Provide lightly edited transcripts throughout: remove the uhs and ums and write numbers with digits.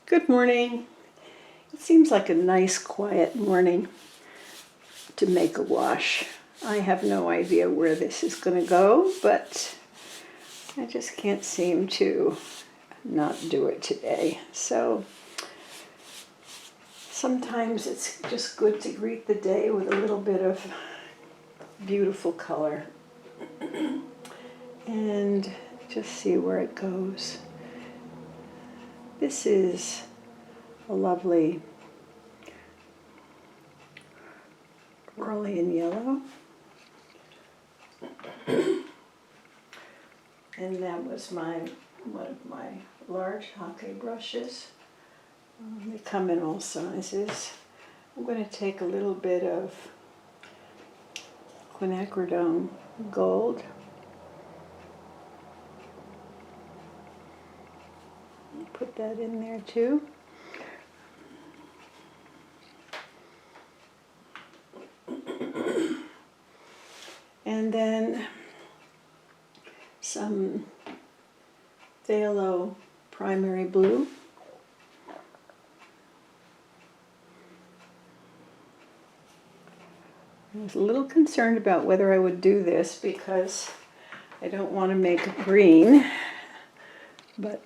Good morning. It seems like a nice quiet morning to make a wash. I have no idea where this is going to go, but I just can't seem to not do it today. So sometimes it's just good to greet the day with a little bit of beautiful color and just see where it goes. This is a lovely Rollian yellow. And that was one of my large hake brushes. They come in all sizes. I'm going to take a little bit of quinacradone gold. Put that in there too. And then some phthalo primary blue. I was a little concerned about whether I would do this because I don't want to make it green, but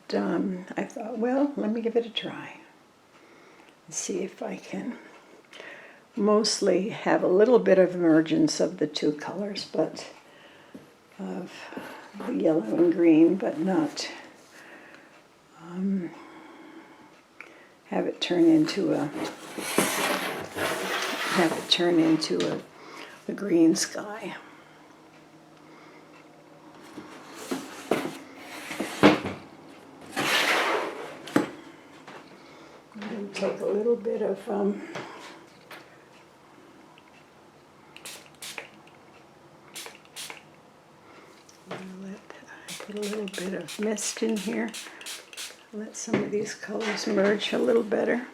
I thought, well, let me give it a try and see if I can mostly have a little bit of emergence of the two colors, but of the yellow and green, but not have it turn into a green sky. I'm going to take a little bit of put a little bit of mist in here. Let some of these colors merge a little better.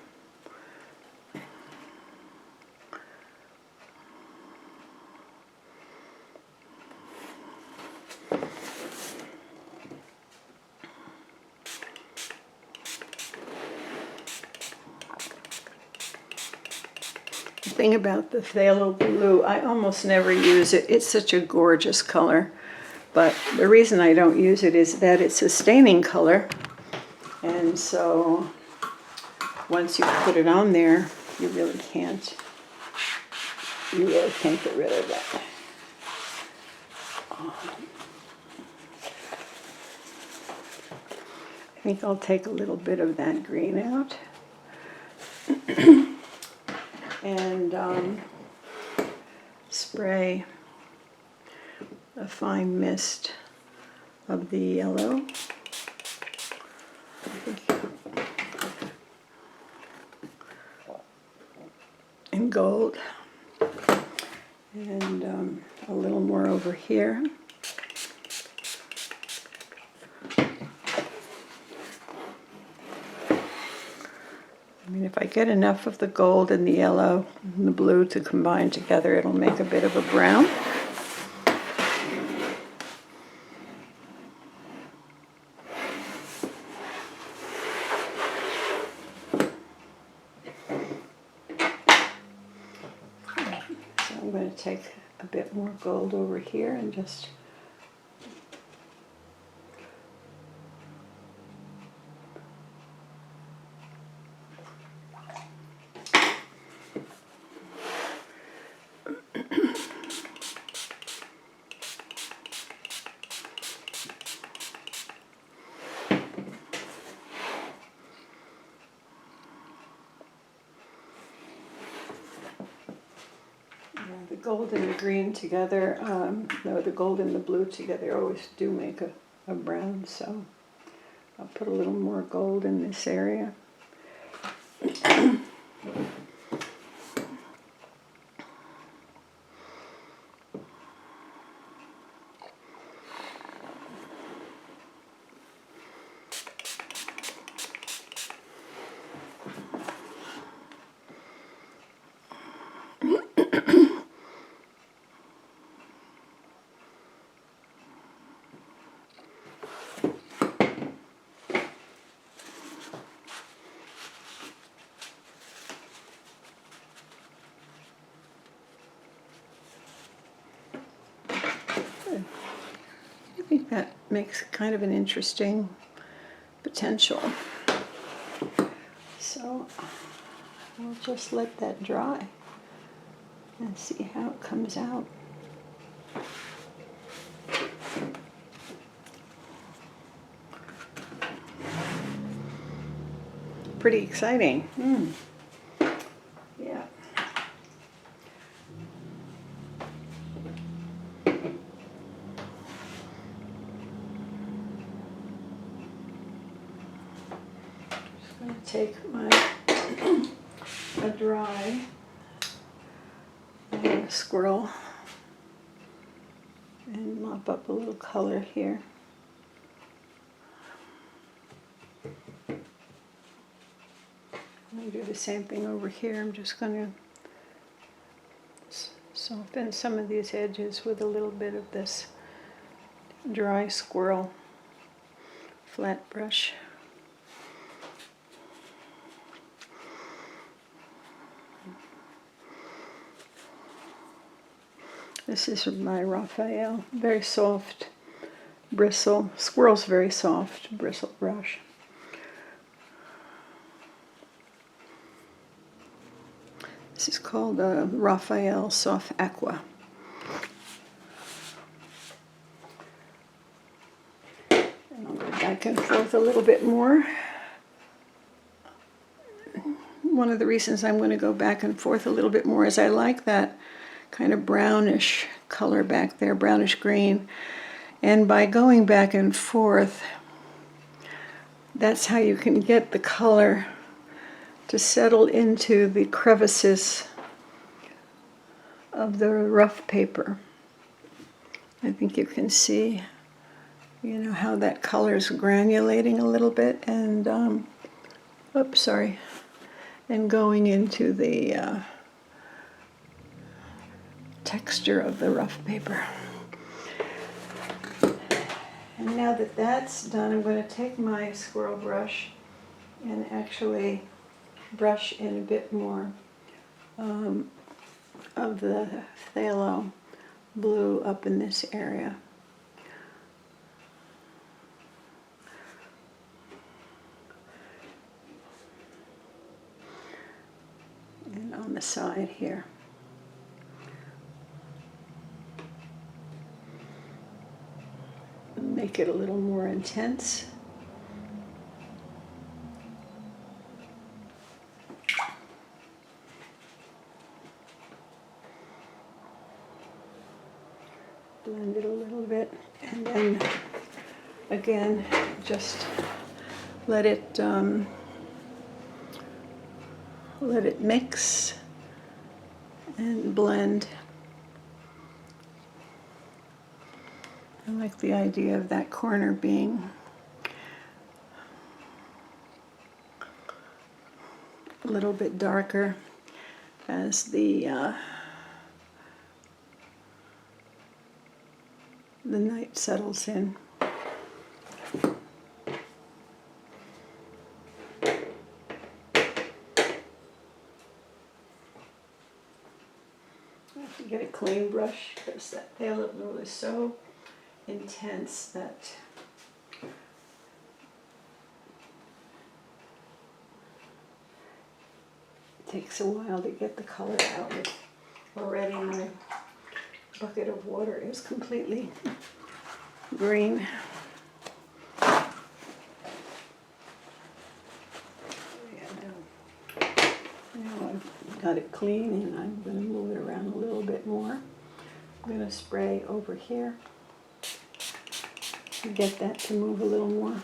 The thing about the phthalo blue, I almost never use it. It's such a gorgeous color. But the reason I don't use it is that it's a staining color. And so once you put it on there, you really can't get rid of it. I think I'll take a little bit of that green out. And spray a fine mist of the yellow. And gold. And a little more over here. I mean, if I get enough of the gold and the yellow and the blue to combine together, it'll make a bit of a brown. So I'm going to take a bit more gold over here and just the gold and the green together, no, the gold and the blue together always do make a brown, so I'll put a little more gold in this area. think that makes kind of an interesting potential. So we'll just let that dry and see how it comes out. Pretty exciting. Yeah. Just going to take a dry squirrel and mop up a little color here. I'm going to do the same thing over here. I'm just going to soften some of these edges with a little bit of this dry squirrel flat brush. This is my Raphael, very soft bristle. Squirrel's very soft bristle brush. This is called Raphael Soft Aqua. And I'll go back and forth a little bit more. One of the reasons I'm going to go back and forth a little bit more is I like that kind of brownish color back there, brownish green. And by going back and forth, that's how you can get the color to settle into the crevices of the rough paper. I think you can see, you know, how that color is granulating a little bit and, and going into the texture of the rough paper. And now that that's done, I'm going to take my squirrel brush and actually brush in a bit more of the phthalo blue up in this area. And on the side here. Make it a little more intense. Blend it a little bit, and then again, just let it mix and blend. I like the idea of that corner being a little bit darker as the night settles in. I have to get a clean brush because that phthalo blue is so intense that it takes a while to get the color out. Already my bucket of water is completely green. Now I've got it clean and I'm going to move it around a little bit more. I'm going to spray over here to get that to move a little more.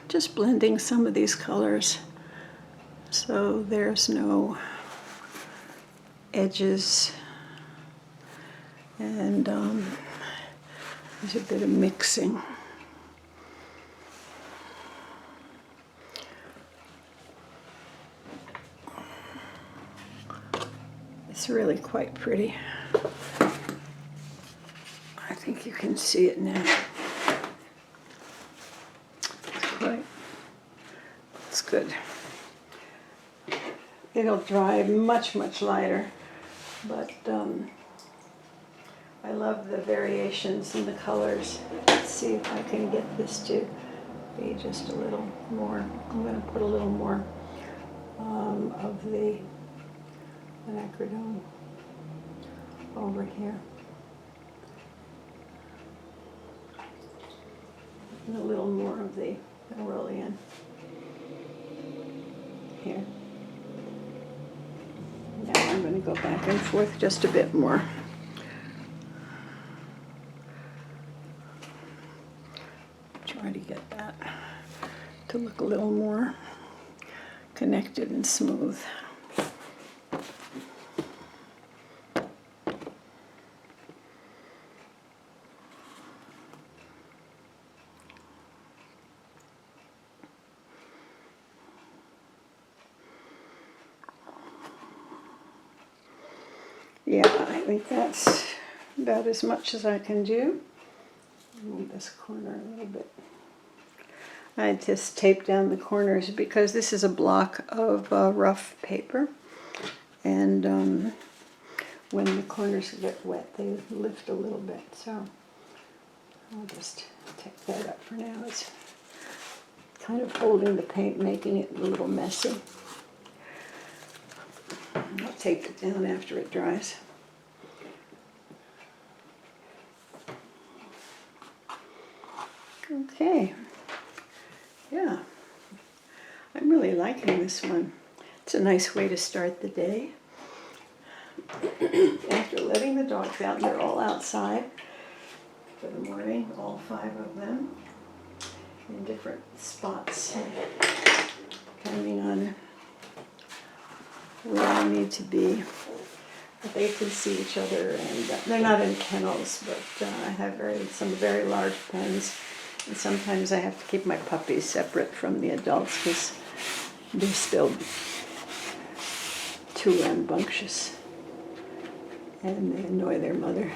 Just blending some of these colors so there's no edges, and there's a bit of mixing. It's really quite pretty. I think you can see it now. It's good. It'll dry much, much lighter, but I love the variations in the colors. Let's see if I can get this to be just a little more. I'm going to put a little more of the quinacradone over here. And a little more of the erosion here. Now I'm going to go back and forth just a bit more. Try to get that to look a little more connected and smooth. Yeah, I think that's about as much as I can do. Move this corner a little bit. I just tape down the corners because this is a block of rough paper, and when the corners get wet they lift a little bit, so I'll just take that up for now. It's kind of holding the paint, making it a little messy. I'll tape it down after it dries. Okay, yeah, I'm really liking this one. It's a nice way to start the day. After letting the dogs out, they're all outside for the morning, all 5 of them, in different spots, depending on where I need to be. But they can see each other, and they're not in kennels, but I have some very large pens. And sometimes I have to keep my puppies separate from the adults because they're still too rambunctious and they annoy their mother.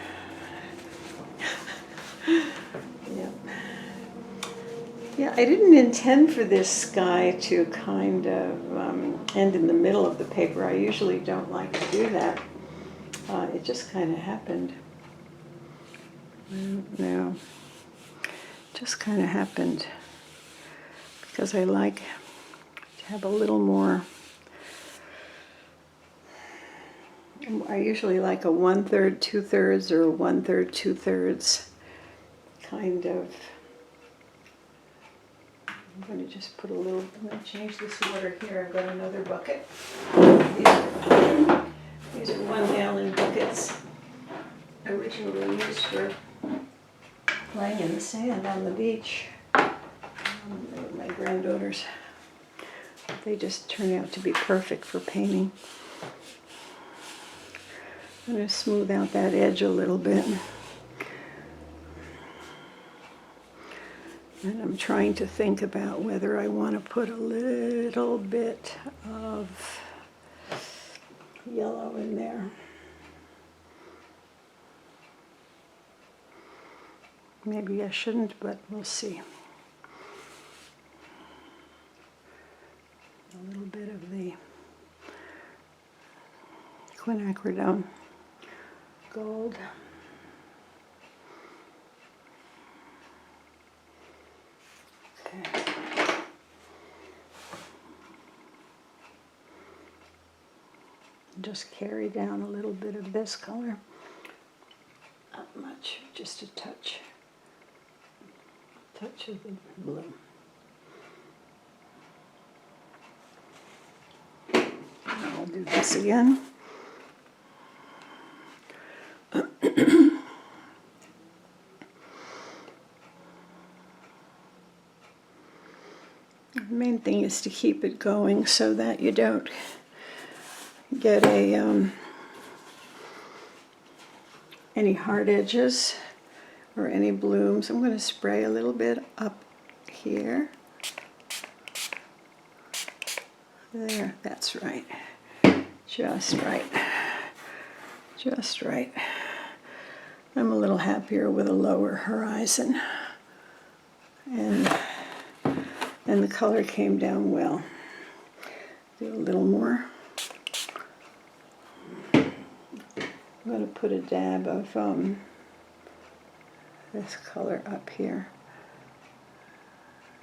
Yeah, I didn't intend for this sky to kind of end in the middle of the paper. I usually don't like to do that. It just kind of happened. No. Just kind of happened because I like to have a little more. I usually like a 1/3, 2/3, or 1/3, 2/3 kind of. I'm going to just put a little. I'm going to change this water here. I've got another bucket. These are 1 gallon buckets, originally used for playing in the sand on the beach. They were my granddaughters. They just turn out to be perfect for painting. I'm going to smooth out that edge a little bit. And I'm trying to think about whether I want to put a little bit of yellow in there. Maybe I shouldn't, but we'll see. A little bit of the quinacradone gold. Okay. Just carry down a little bit of this color. Not much, just a touch. Touch of the blue. I'll do this again. The main thing is to keep it going so that you don't get any hard edges or any blooms. I'm going to spray a little bit up here. There, that's right. Just right. Just right. I'm a little happier with a lower horizon. And the color came down well. Do a little more. I'm going to put a dab of this color up here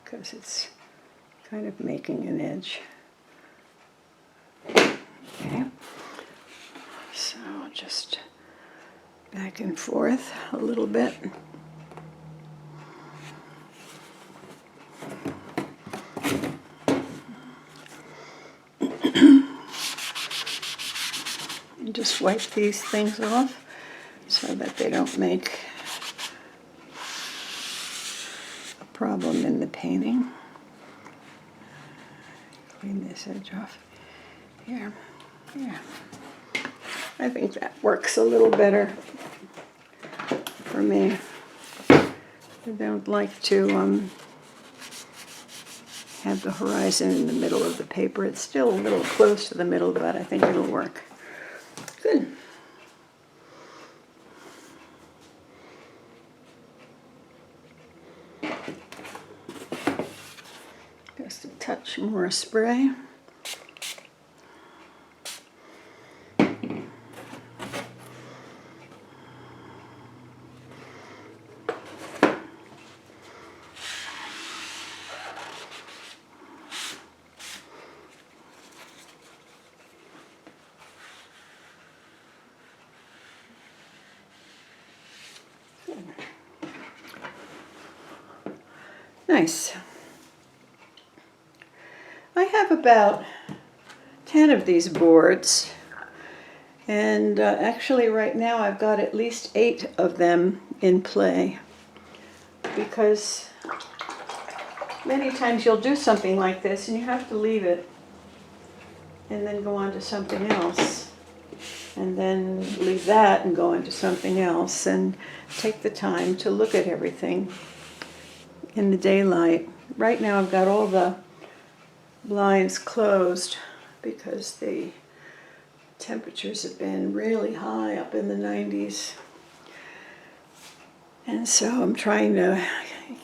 because it's kind of making an edge. Okay, so just back and forth a little bit. And just wipe these things off so that they don't make a problem in the painting. Clean this edge off here. Yeah. I think that works a little better for me. I don't like to have the horizon in the middle of the paper. It's still a little close to the middle, but I think it'll work. Good. Just a touch more spray. Nice. I have about 10 of these boards, and actually right now I've got at least 8 of them in play, because many times you'll do something like this and you have to leave it and then go on to something else, and then leave that and go on to something else, and take the time to look at everything in the daylight. Right now I've got all the blinds closed because the temperatures have been really high, up in the 90s. And so I'm trying to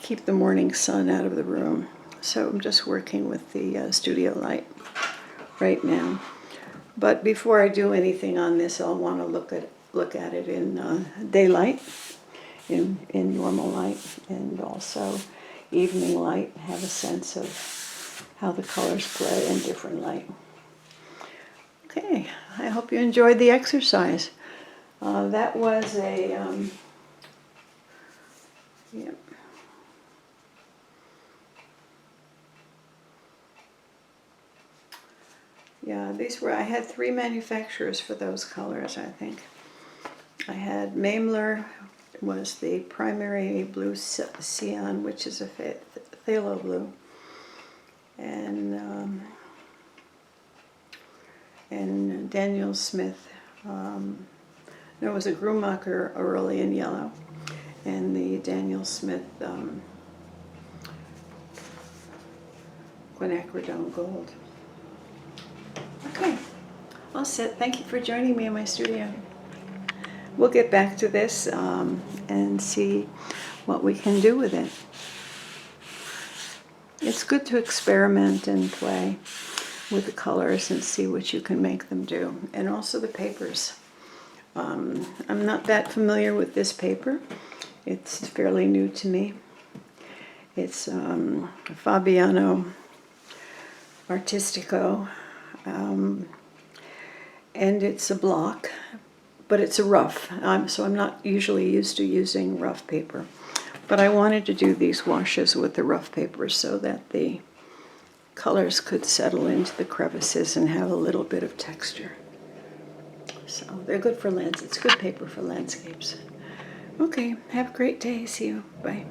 keep the morning sun out of the room. So I'm just working with the studio light right now. But before I do anything on this, I'll want to look at it in daylight, in normal light, and also evening light, have a sense of how the colors play in different light. Okay, I hope you enjoyed the exercise. That was a, yep. Yeah, these were, I had 3 manufacturers for those colors, I think. I had Maimler, was the primary blue cyan, which is a phthalo blue, and Daniel Smith. There was a Grumacher Aurelian yellow, and the Daniel Smith quinacradone gold. Okay, all set. Thank you for joining me in my studio. We'll get back to this and see what we can do with it. It's good to experiment and play with the colors and see what you can make them do. And also the papers. I'm not that familiar with this paper. It's fairly new to me. It's Fabriano Artistico, and it's a block, but it's a rough, so I'm not usually used to using rough paper. But I wanted to do these washes with the rough paper so that the colors could settle into the crevices and have a little bit of texture. So they're good for landscapes. It's good paper for landscapes. Okay, have a great day. See you. Bye.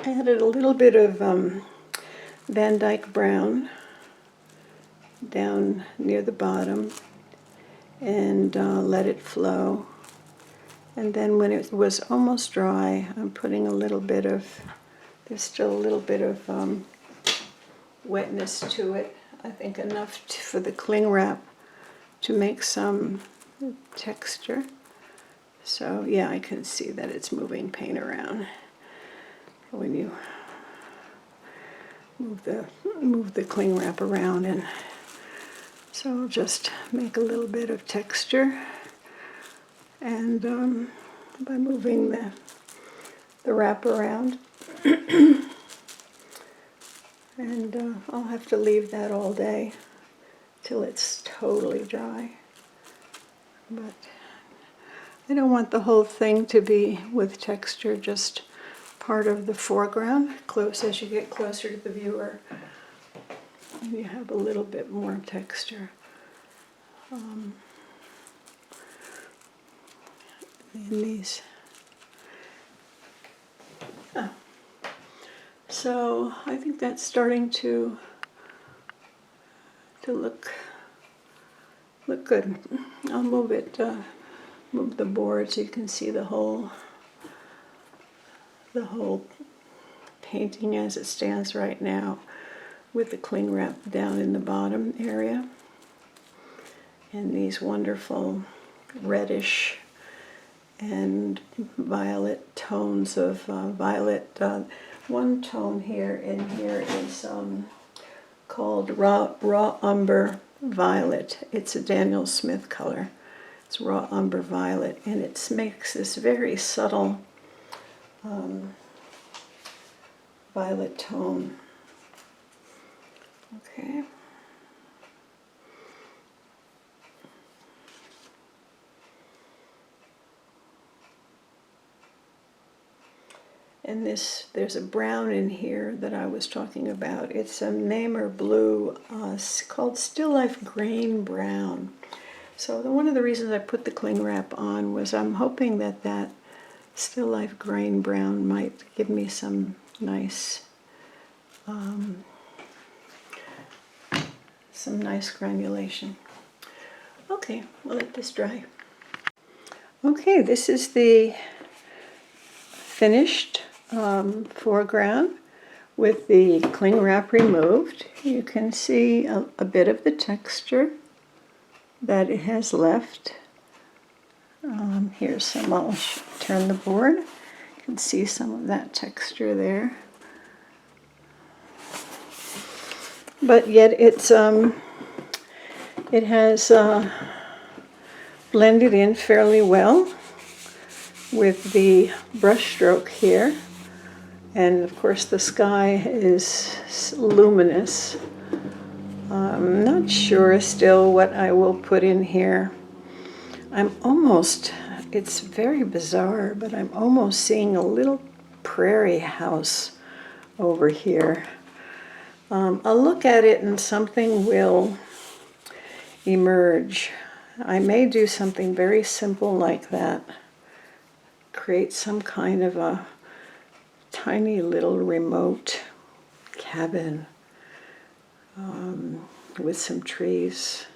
added a little bit of Van Dyke brown down near the bottom and let it flow. And then when it was almost dry, I'm putting a little bit of, there's still a little bit of wetness to it. I think enough for the cling wrap to make some texture. So yeah, I can see that it's moving paint around when you move the cling wrap around. And so I'll just make a little bit of texture, and by moving the wrap around. And I'll have to leave that all day till it's totally dry. But I don't want the whole thing to be with texture, just part of the foreground. As you get closer to the viewer, you have a little bit more texture. In these. Oh. So I think that's starting to look good. I'll move it, move the board so you can see the whole painting as it stands right now, with the cling wrap down in the bottom area, and these wonderful reddish and violet tones of violet. One tone here in here is called raw umber violet. It's a Daniel Smith color. It's raw umber violet, and it makes this very subtle violet tone. Okay. And there's a brown in here that I was talking about. It's a Namer blue called Still Life Grain Brown. So one of the reasons I put the cling wrap on was I'm hoping that Still Life Grain Brown might give me some nice granulation. Okay, we'll let this dry. Okay, this is the finished foreground with the cling wrap removed. You can see a bit of the texture that it has left. Here's some, I'll turn the board. You can see some of that texture there. But yet it has blended in fairly well with the brush stroke here. And of course the sky is luminous. I'm not sure still what I will put in here. It's very bizarre, but I'm almost seeing a little prairie house over here. I'll look at it and something will emerge. I may do something very simple like that. Create some kind of a tiny little remote cabin with some trees.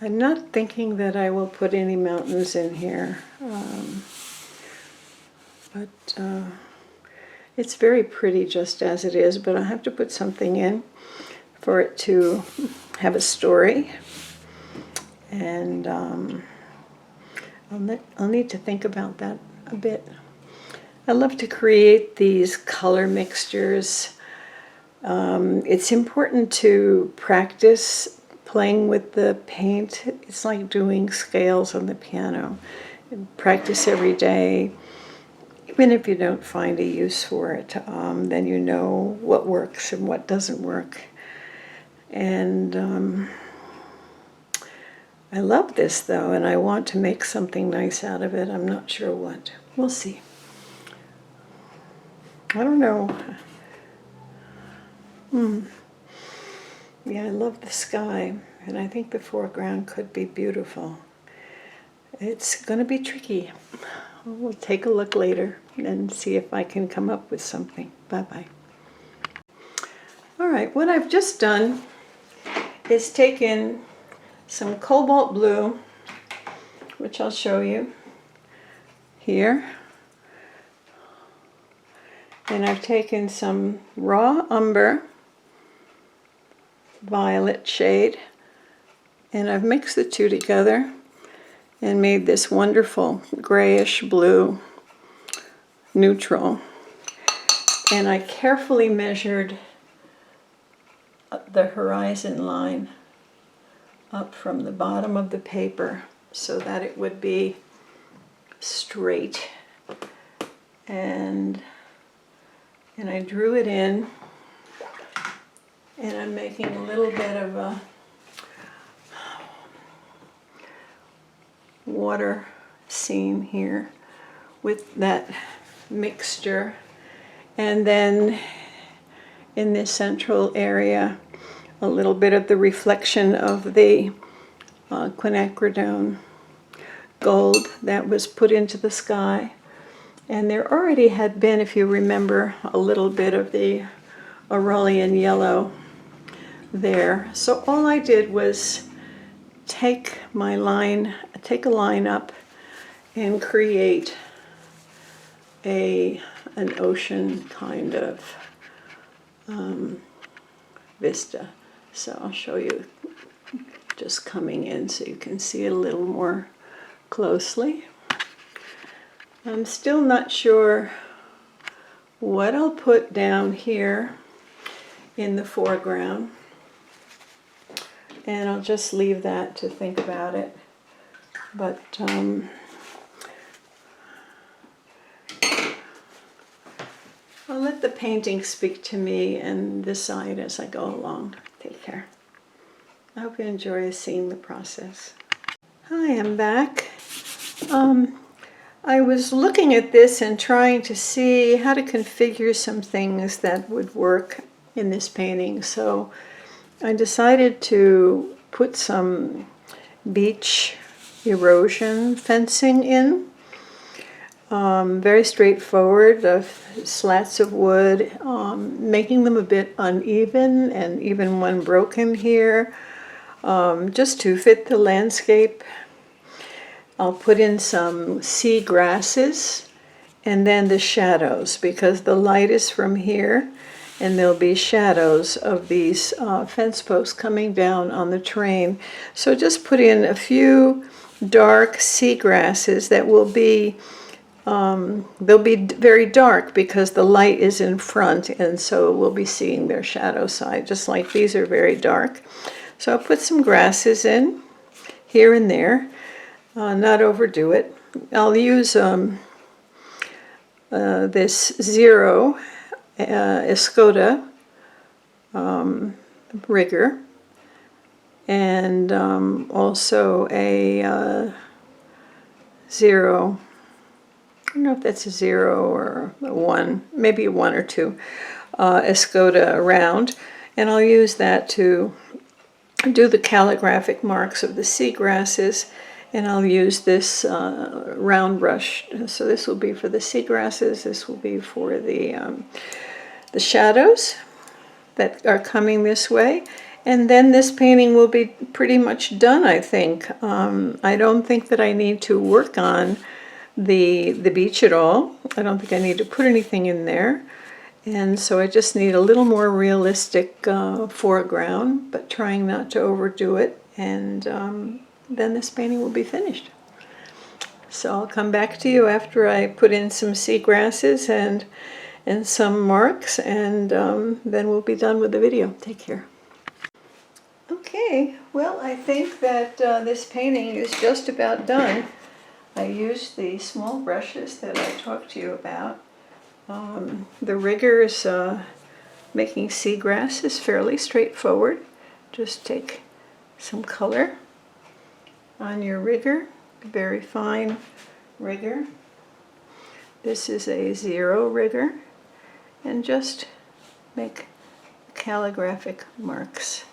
I'm not thinking that I will put any mountains in here, but it's very pretty just as it is, but I have to put something in for it to have a story, and I'll need to think about that a bit. I love to create these color mixtures. It's important to practice playing with the paint. It's like doing scales on the piano. Practice every day. Even if you don't find a use for it, then you know what works and what doesn't work. And I love this though, and I want to make something nice out of it. I'm not sure what. We'll see. I don't know. Yeah, I love the sky, and I think the foreground could be beautiful. It's going to be tricky. we'll take a look later and see if I can come up with something. Bye-bye. All right, what I've just done is taken some cobalt blue, which I'll show you here. And I've taken some raw umber, violet shade, and I've mixed the two together and made this wonderful grayish blue neutral. And I carefully measured the horizon line up from the bottom of the paper so that it would be straight. And I drew it in, and I'm making a little bit of a water scene here with that mixture. And then in this central area, a little bit of the reflection of the quinacradone gold that was put into the sky. And there already had been, if you remember, a little bit of the erosion yellow there. So all I did was take a line up and create an ocean kind of vista. So I'll show you just coming in so you can see it a little more closely. I'm still not sure what I'll put down here in the foreground, and I'll just leave that to think about it. But I'll let the painting speak to me and decide as I go along. Take care. I hope you enjoy seeing the process. Hi, I'm back. I was looking at this and trying to see how to configure some things that would work in this painting. So I decided to put some beach erosion fencing in. Very straightforward, slats of wood, making them a bit uneven and even one broken here, just to fit the landscape. I'll put in some sea grasses and then the shadows, because the light is from here and there'll be shadows of these fence posts coming down on the terrain. So just put in a few dark sea grasses that will be they'll be very dark because the light is in front, and so we'll be seeing their shadow side, just like these are very dark. So I'll put some grasses in here and there, not overdo it. I'll use this Zero Escoda rigger, and also a Zero, I don't know if that's a 0 or a 1, maybe a 1 or 2, Escoda round, and I'll use that to do the calligraphic marks of the seagrasses, and I'll use this round brush. So this will be for the seagrasses, this will be for the shadows that are coming this way, and then this painting will be pretty much done, I think. I don't think that I need to work on the beach at all. I don't think I need to put anything in there, and so I just need a little more realistic foreground, but trying not to overdo it, and then this painting will be finished. So I'll come back to you after I put in some sea grasses and some marks, and then we'll be done with the video. Take care. Okay, well, I think that this painting is just about done. I used the small brushes that I talked to you about. The rigger is making seagrass is fairly straightforward. Just take some color on your rigger, very fine rigger. This is a 0 rigger, and just make calligraphic marks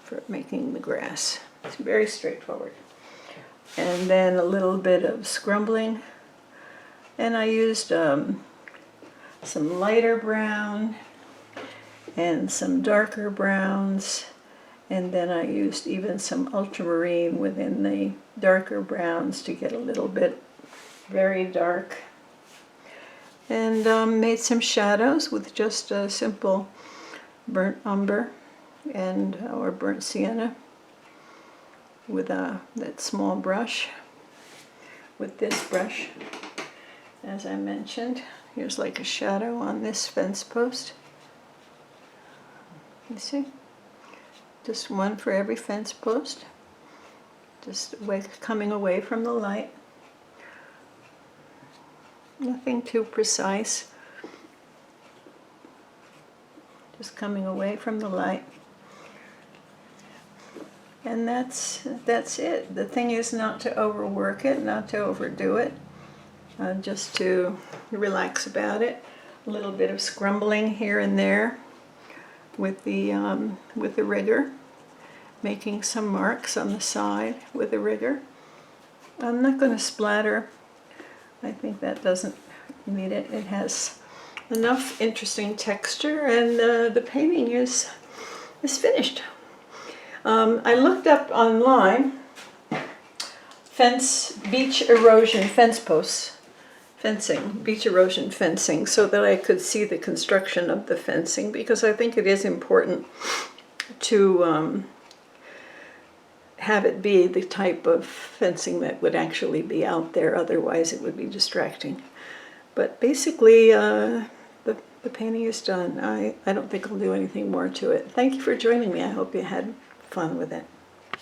for making the grass. It's very straightforward. And then a little bit of scrumbling And I used some lighter brown and some darker browns, and then I used even some ultramarine within the darker browns to get a little bit very dark. And made some shadows with just a simple burnt umber and or burnt sienna with that small brush. With this brush, as I mentioned, here's like a shadow on this fence post. You see? Just one for every fence post. Just coming away from the light. Nothing too precise. Just coming away from the light. And that's it. The thing is not to overwork it, not to overdo it, just to relax about it. A little bit of scrumbling here and there with the rigger, making some marks on the side with the rigger. I'm not going to splatter. I think that doesn't need it. It has enough interesting texture, and the painting is finished. I looked up online beach erosion fence posts, beach erosion fencing, so that I could see the construction of the fencing, because I think it is important to have it be the type of fencing that would actually be out there, otherwise it would be distracting. But basically, the painting is done. I don't think I'll do anything more to it. Thank you for joining me. I hope you had fun with it.